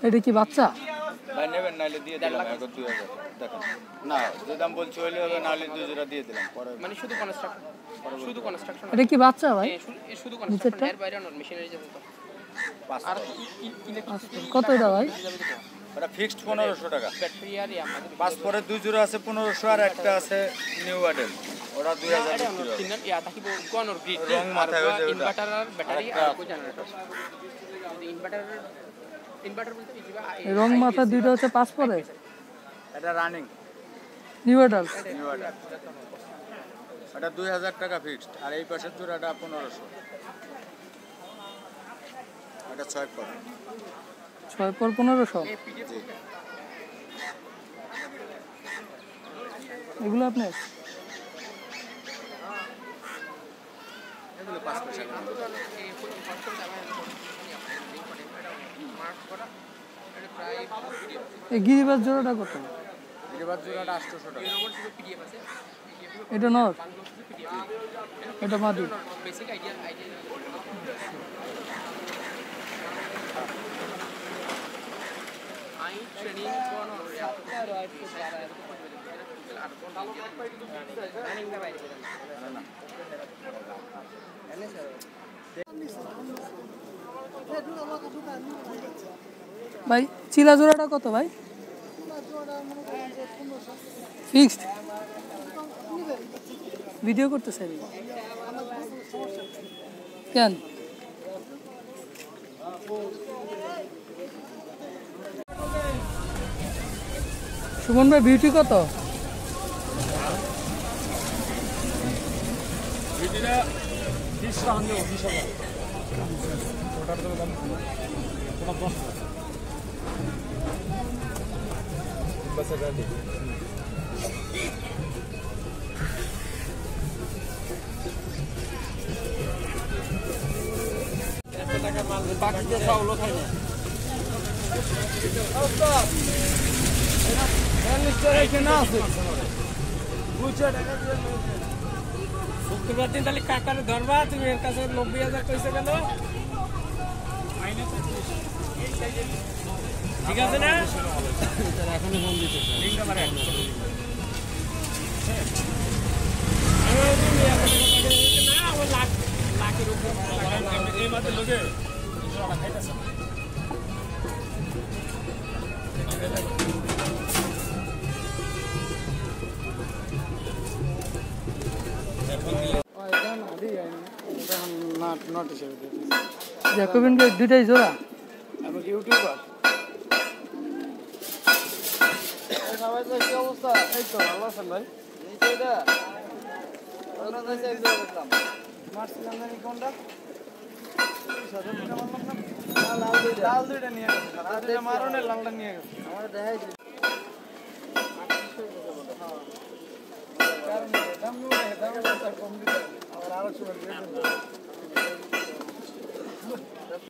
এটা কি বাচ্চা? ভাই নেবেন নাইলে দিয়ে দিলাম 2000 দেখেন না যে দাম বলছি হইলে হবে নাইলে 2 জোড়া দিয়ে দিলাম পরে মানে শুধু কনস্ট্রাকশন এটা কি বাচ্চা ভাই? শুধু কনস্ট্রাকশন এর বাইরে নন মেশিনারি যাবে তো আর কত এটা ভাই? এটা ফিক্সড 1500 টাকা ব্যাটারি আর আমাদের পাঁচ পরে 2 জোড়া আছে 1500 আর একটা আছে নিউ মডেল ওরা 2000 তিনজন ইয়া থাকি কোনর গ্রিড রং মাথায় হয়ে যায় ইনভার্টার আর ব্যাটারি আর কো জেনারেটর ইনভার্টার বলতে কি রং মাথা দুইটা হচ্ছে 5 পরে এটা রানিং নিউ মডেল। এটা 2000 টাকা ফিক্সড আর এই পাশের জোড়াটা 1500 এটা 6 পর 6 পর 1500। এগুলো আপনার এগুলো 5 পয়সা এই গিরিবাজ জোড়াটা কত? গিরিবাজ জোড়াটা 800 টাকা এটা নর এটা মাদি বেসিক আইডিয়া আই ট্রেনিং কোন ভাই চিলা জোড়াটা কত ভাই? ফিক্সড ভিডিও করতে চাই কেন? সুমন ভাই বিউটি কত? বিউটিটা 20 টাকা দিয়ে 20,000 ওটার তো দাম ওটা 10 बस कर दे টাকা মাল বাকি যে চাউল খাই না ওস্তাদ এর নিচে রেখে না আছে 2 টাকা দিয়ে শুক্রবার দিন তাহলে কাকারে ধরবা তুমি এর কাছে 90000 কইছে কেন মাইনে 25 ঠিক আছে না এখনো ফোন দিতে লিংকটা মারে লাখের উপর এই মাত্র লোকে খাইতেছে জ্যাকোবিন কে দুইটাই জোড়া আমি ইউটিউবার সবাই তো কি অবস্থা এই তো ভালো আছেন ভাই এই তো এটা ওরা তো এক জোড়া দেখলাম মারছিলাম জানি কোনটা লাল দুইটা নিয়ে গেছে লাল দুইটা মারনে লালটা নিয়ে গেছে আমার দেখাই দিই কারণ দাম কম দিতে আবার আরো সময়